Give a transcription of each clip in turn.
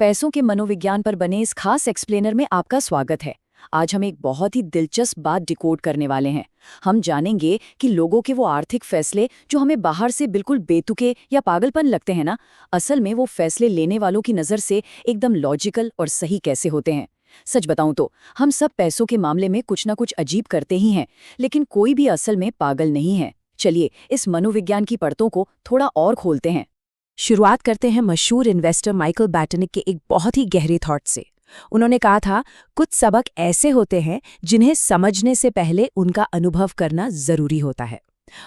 पैसों के मनोविज्ञान पर बने इस खास एक्सप्लेनर में आपका स्वागत है। आज हम एक बहुत ही दिलचस्प बात डिकोड करने वाले हैं। हम जानेंगे कि लोगों के वो आर्थिक फैसले जो हमें बाहर से बिल्कुल बेतुके या पागलपन लगते हैं ना, असल में वो फैसले लेने वालों की नज़र से एकदम लॉजिकल और सही कैसे होते हैं। सच बताऊं तो हम सब पैसों के मामले में कुछ ना कुछ अजीब करते ही हैं, लेकिन कोई भी असल में पागल नहीं है। चलिए इस मनोविज्ञान की परतों को थोड़ा और खोलते हैं। शुरुआत करते हैं मशहूर इन्वेस्टर माइकल बैटनिक के एक बहुत ही गहरे थॉट से। उन्होंने कहा था, कुछ सबक ऐसे होते हैं जिन्हें समझने से पहले उनका अनुभव करना जरूरी होता है।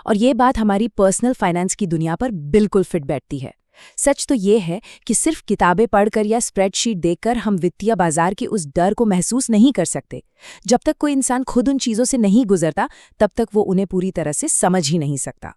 और ये बात हमारी पर्सनल फाइनेंस की दुनिया पर बिल्कुल फिट बैठती है। सच तो ये है कि सिर्फ किताबें पढ़कर या स्प्रेडशीट देखकर हम वित्तीय बाजार के उस डर को महसूस नहीं कर सकते। जब तक कोई इंसान खुद उन चीज़ों से नहीं गुजरता, तब तक वो उन्हें पूरी तरह से समझ ही नहीं सकता।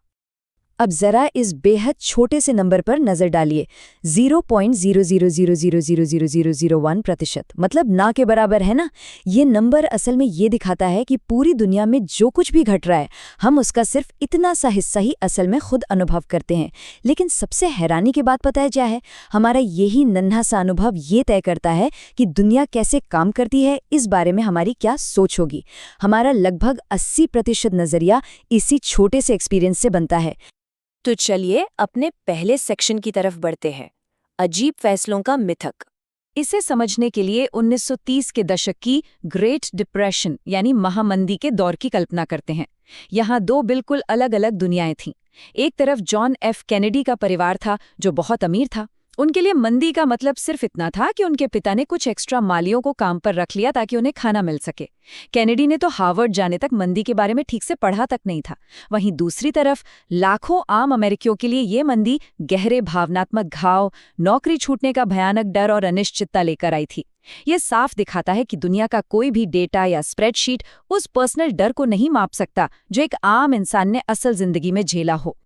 अब जरा इस बेहद छोटे से नंबर पर नजर डालिए, 0.00000001%, मतलब ना के बराबर है ना। ये नंबर असल में ये दिखाता है कि पूरी दुनिया में जो कुछ भी घट रहा है, हम उसका सिर्फ इतना सा हिस्सा ही असल में खुद अनुभव करते हैं। लेकिन सबसे हैरानी की बात पता है क्या है? हमारा यही नन्हा सा अनुभव ये तय करता है कि दुनिया कैसे काम करती है, इस बारे में हमारी क्या सोच होगी। हमारा लगभग 80% नजरिया इसी छोटे से एक्सपीरियंस से बनता है। तो चलिए अपने पहले सेक्शन की तरफ बढ़ते हैं, अजीब फैसलों का मिथक। इसे समझने के लिए 1930 के दशक की ग्रेट डिप्रेशन यानी महामंदी के दौर की कल्पना करते हैं। यहाँ दो बिल्कुल अलग अलग दुनियाएं थीं। एक तरफ जॉन एफ कैनेडी का परिवार था जो बहुत अमीर था। उनके लिए मंदी का मतलब सिर्फ इतना था कि उनके पिता ने कुछ एक्स्ट्रा मालियों को काम पर रख लिया ताकि उन्हें खाना मिल सके। कैनेडी ने तो हार्वर्ड जाने तक मंदी के बारे में ठीक से पढ़ा तक नहीं था। वहीं दूसरी तरफ लाखों आम अमेरिकियों के लिए ये मंदी गहरे भावनात्मक घाव, नौकरी छूटने का भयानक डर और अनिश्चितता लेकर आई थी। ये साफ दिखाता है कि दुनिया का कोई भी डेटा या स्प्रेडशीट उस पर्सनल डर को नहीं माप सकता जो एक आम इंसान ने असल जिंदगी में झेला हो।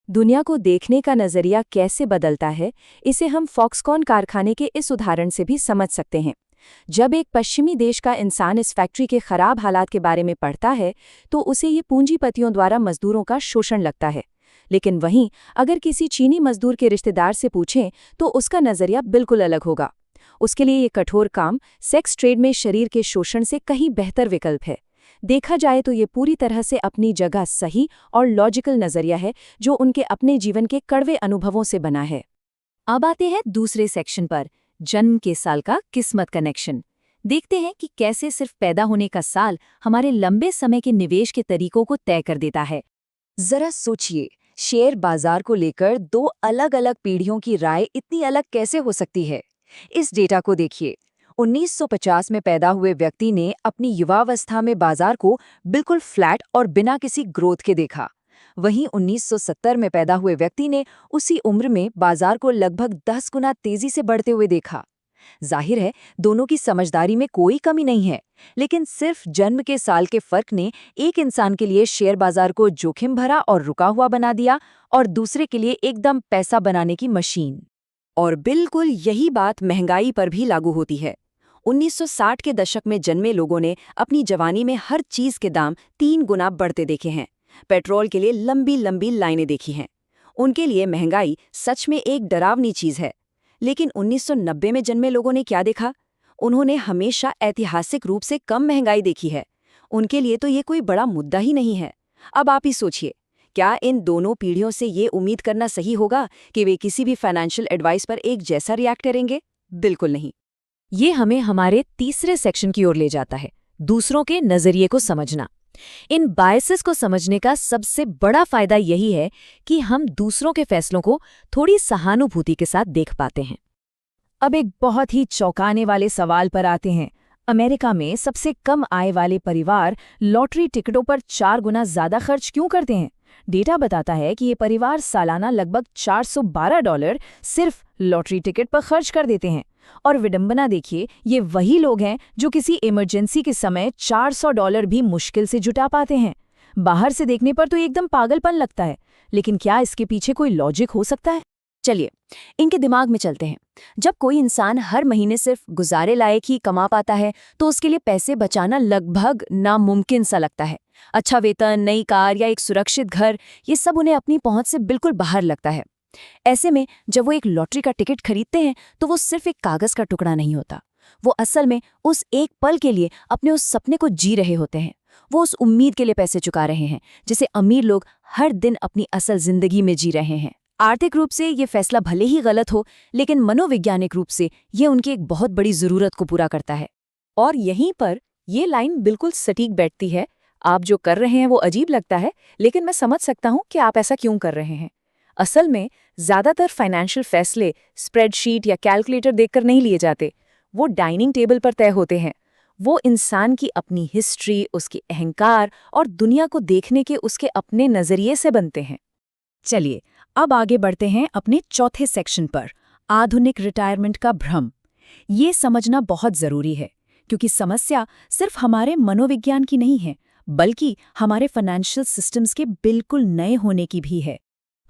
दुनिया को देखने का नजरिया कैसे बदलता है, इसे हम फॉक्सकॉन कारखाने के इस उदाहरण से भी समझ सकते हैं। जब एक पश्चिमी देश का इंसान इस फैक्ट्री के खराब हालात के बारे में पढ़ता है, तो उसे ये पूंजीपतियों द्वारा मजदूरों का शोषण लगता है। लेकिन वहीं अगर किसी चीनी मजदूर के रिश्तेदार से पूछें, तो उसका नजरिया बिल्कुल अलग होगा। उसके लिए ये कठोर काम सेक्स ट्रेड में शरीर के शोषण से कहीं बेहतर विकल्प है। देखा जाए तो ये पूरी तरह से अपनी जगह सही और लॉजिकल नजरिया है जो उनके अपने जीवन के कड़वे अनुभवों से बना है। अब आते हैं दूसरे सेक्शन पर, जन्म के साल का किस्मत कनेक्शन। देखते हैं कि कैसे सिर्फ पैदा होने का साल हमारे लंबे समय के निवेश के तरीकों को तय कर देता है। जरा सोचिए, शेयर बाजार को लेकर दो अलग अलग पीढ़ियों की राय इतनी अलग कैसे हो सकती है? इस डेटा को देखिए। 1950 में पैदा हुए व्यक्ति ने अपनी युवावस्था में बाजार को बिल्कुल फ्लैट और बिना किसी ग्रोथ के देखा। वहीं 1970 में पैदा हुए व्यक्ति ने उसी उम्र में बाजार को लगभग 10 गुना तेजी से बढ़ते हुए देखा। जाहिर है, दोनों की समझदारी में कोई कमी नहीं है, लेकिन सिर्फ जन्म के साल के फर्क ने एक इंसान के लिए शेयर बाजार को जोखिम भरा और रुका हुआ बना दिया और दूसरे के लिए एकदम पैसा बनाने की मशीन। और बिल्कुल यही बात महंगाई पर भी लागू होती है। 1960 के दशक में जन्मे लोगों ने अपनी जवानी में हर चीज के दाम 3 गुना बढ़ते देखे हैं। पेट्रोल के लिए लंबी लंबी लाइनें देखी हैं। उनके लिए महंगाई सच में एक डरावनी चीज है। लेकिन 1990 में जन्मे लोगों ने क्या देखा? उन्होंने हमेशा ऐतिहासिक रूप से कम महंगाई देखी है। उनके लिए तो ये कोई बड़ा मुद्दा ही नहीं है। अब आप ही सोचिए, क्या इन दोनों पीढ़ियों से ये उम्मीद करना सही होगा कि वे किसी भी फाइनेंशियल एडवाइस पर एक जैसा रिएक्ट करेंगे? बिल्कुल नहीं। ये हमें हमारे तीसरे सेक्शन की ओर ले जाता है, दूसरों के नजरिए को समझना। इन बायसेस को समझने का सबसे बड़ा फायदा यही है कि हम दूसरों के फैसलों को थोड़ी सहानुभूति के साथ देख पाते हैं। अब एक बहुत ही चौंकाने वाले सवाल पर आते हैं। अमेरिका में सबसे कम आय वाले परिवार लॉटरी टिकटों पर 4 गुना ज्यादा खर्च क्यों करते हैं? डेटा बताता है कि ये परिवार सालाना लगभग $412 सिर्फ लॉटरी टिकट पर खर्च कर देते हैं। और विडंबना देखिए, ये वही लोग हैं जो किसी इमरजेंसी के समय $400 भी मुश्किल से जुटा पाते हैं। बाहर से देखने पर तो एकदम पागलपन लगता है, लेकिन क्या इसके पीछे कोई लॉजिक हो सकता है? चलिए इनके दिमाग में चलते हैं। जब कोई इंसान हर महीने सिर्फ गुजारे लायक ही कमा पाता है, तो उसके लिए पैसे बचाना लगभग नामुमकिन सा लगता है। अच्छा वेतन, नई कार या एक सुरक्षित घर, ये सब उन्हें अपनी पहुंच से बिल्कुल बाहर लगता है। ऐसे में जब वो एक लॉटरी का टिकट खरीदते हैं तो वो सिर्फ एक कागज का टुकड़ा नहीं होता। वो असल में उस एक पल के लिए अपने उस सपने को जी रहे होते हैं। वो उस उम्मीद के लिए पैसे चुका रहे हैं जिसे अमीर लोग हर दिन अपनी असल जिंदगी में जी रहे हैं। आर्थिक रूप से ये फैसला भले ही गलत हो, लेकिन मनोवैज्ञानिक रूप से ये उनकी एक बहुत बड़ी जरूरत को पूरा करता है। और यहीं पर ये लाइन बिल्कुल सटीक बैठती है। आप जो कर रहे हैं वो अजीब लगता है, लेकिन मैं समझ सकता हूं कि आप ऐसा क्यों कर रहे हैं। असल में ज्यादातर फाइनेंशियल फैसले स्प्रेडशीट या कैलकुलेटर देखकर नहीं लिए जाते, वो डाइनिंग टेबल पर तय होते हैं। वो इंसान की अपनी हिस्ट्री, उसके अहंकार और दुनिया को देखने के उसके अपने नजरिए से बनते हैं। चलिए अब आगे बढ़ते हैं अपने चौथे सेक्शन पर, आधुनिक रिटायरमेंट का भ्रम। ये समझना बहुत जरूरी है क्योंकि समस्या सिर्फ हमारे मनोविज्ञान की नहीं है, बल्कि हमारे फाइनेंशियल सिस्टम्स के बिल्कुल नए होने की भी है।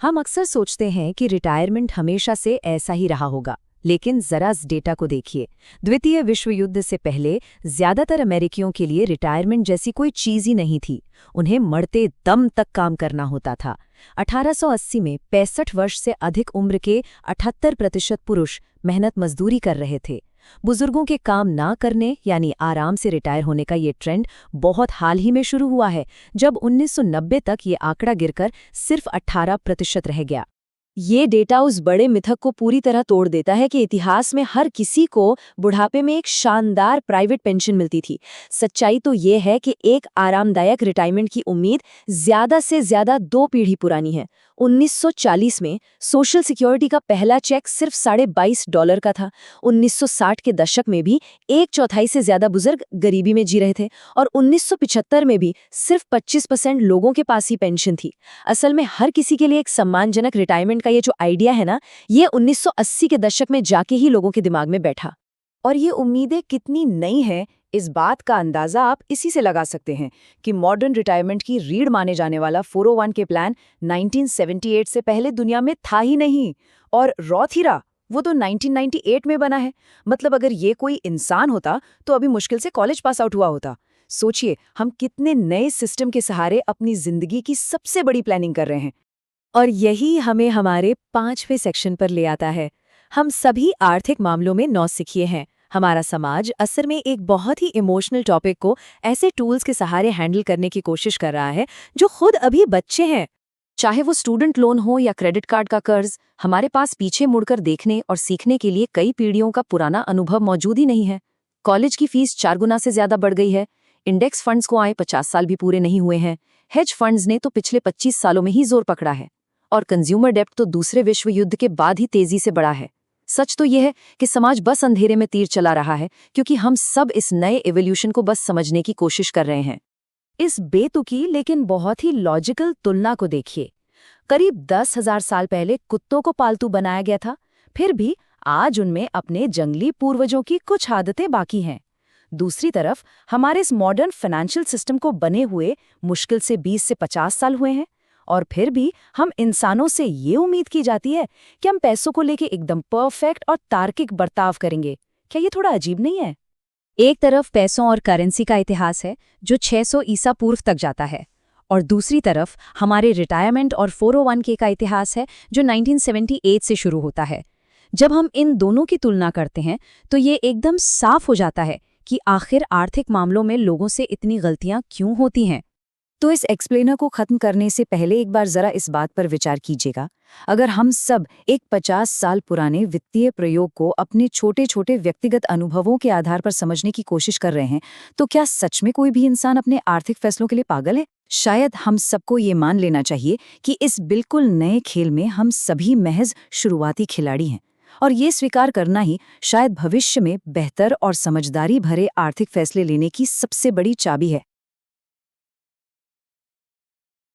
हम अक्सर सोचते हैं कि रिटायरमेंट हमेशा से ऐसा ही रहा होगा, लेकिन जरा इस डेटा को देखिए। द्वितीय विश्व युद्ध से पहले ज्यादातर अमेरिकियों के लिए रिटायरमेंट जैसी कोई चीज ही नहीं थी। उन्हें मरते दम तक काम करना होता था। 1880 में 65 वर्ष से अधिक उम्र के 78% पुरुष मेहनत मजदूरी कर रहे थे। बुजुर्गों के काम ना करने यानी आराम से रिटायर होने का ये ट्रेंड बहुत हाल ही में शुरू हुआ है, जब 1990 तक ये आंकड़ा गिरकर सिर्फ 18% रह गया। ये डेटा उस बड़े मिथक को पूरी तरह तोड़ देता है कि इतिहास में हर किसी को बुढ़ापे में एक शानदार प्राइवेट पेंशन मिलती थी। सच्चाई तो ये है कि एक आरामदायक रिटायरमेंट की उम्मीद ज्यादा से ज्यादा 2 पीढ़ी पुरानी है। 1940 में सोशल सिक्योरिटी का पहला चेक सिर्फ $22.5 का था। 1960 के दशक में भी 1/4 से ज्यादा बुजुर्ग गरीबी में जी रहे थे और 1975 में भी सिर्फ 25% लोगों के पास ही पेंशन थी। असल में हर किसी के लिए एक सम्मानजनक रिटायरमेंट का ये जो आइडिया है ना, ये 1980 के दशक में जाके ही लोगों के दिमाग में बैठा। और ये उम्मीदें कितनी नई हैं, इस बात का अंदाजा आप इसी से लगा सकते हैं कि मॉडर्न रिटायरमेंट की रीढ़ माने जाने वाला 401 के प्लान 1978 से पहले दुनिया में था ही नहीं। और रॉथ ईरा वो तो 1998 में बना है। मतलब अगर ये कोई इंसान होता तो अभी मुश्किल से कॉलेज पास आउट हुआ होता। सोचिए हम कितने नए सिस्टम के सहारे अपनी जिंदगी की सबसे बड़ी प्लानिंग कर रहे हैं। और यही हमें हमारे 5वें सेक्शन पर ले आता है। हम सभी आर्थिक मामलों में नौसिखिए हैं। हमारा समाज असल में एक बहुत ही इमोशनल टॉपिक को ऐसे टूल्स के सहारे हैंडल करने की कोशिश कर रहा है जो खुद अभी बच्चे हैं। चाहे वो स्टूडेंट लोन हो या क्रेडिट कार्ड का कर्ज, हमारे पास पीछे मुड़कर देखने और सीखने के लिए कई पीढ़ियों का पुराना अनुभव मौजूद ही नहीं है। कॉलेज की फीस 4 गुना से ज्यादा बढ़ गई है। इंडेक्स फंड्स को आए 50 साल भी पूरे नहीं हुए हैं। हेज फंड्स ने तो पिछले 25 सालों में ही जोर पकड़ा है। और कंज्यूमर डेब्ट तो दूसरे विश्व युद्ध के बाद ही तेजी से बढ़ा है। सच तो यह है कि समाज बस अंधेरे में तीर चला रहा है, क्योंकि हम सब इस नए एवोल्यूशन को बस समझने की कोशिश कर रहे हैं। इस बेतुकी लेकिन बहुत ही लॉजिकल तुलना को देखिए। करीब 10,000 साल पहले कुत्तों को पालतू बनाया गया था, फिर भी आज उनमें अपने जंगली पूर्वजों की कुछ आदतें बाकी हैं। दूसरी तरफ हमारे इस मॉडर्न फाइनेंशियल सिस्टम को बने हुए मुश्किल से 20 से 50 साल हुए हैं, और फिर भी हम इंसानों से ये उम्मीद की जाती है कि हम पैसों को लेके एकदम परफेक्ट और तार्किक बर्ताव करेंगे। क्या ये थोड़ा अजीब नहीं है? एक तरफ पैसों और करेंसी का इतिहास है जो 600 ईसा पूर्व तक जाता है, और दूसरी तरफ हमारे रिटायरमेंट और 401k का इतिहास है जो 1978 से शुरू होता है। जब हम इन दोनों की तुलना करते हैं तो ये एकदम साफ हो जाता है कि आखिर आर्थिक मामलों में लोगों से इतनी गलतियां क्यों होती हैं। तो इस एक्सप्लेनर को खत्म करने से पहले एक बार जरा इस बात पर विचार कीजिएगा। अगर हम सब एक 50 साल पुराने वित्तीय प्रयोग को अपने छोटे छोटे व्यक्तिगत अनुभवों के आधार पर समझने की कोशिश कर रहे हैं, तो क्या सच में कोई भी इंसान अपने आर्थिक फैसलों के लिए पागल है? शायद हम सबको ये मान लेना चाहिए कि इस बिल्कुल नए खेल में हम सभी महज शुरुआती खिलाड़ी हैं, और ये स्वीकार करना ही शायद भविष्य में बेहतर और समझदारी भरे आर्थिक फैसले लेने की सबसे बड़ी चाबी है।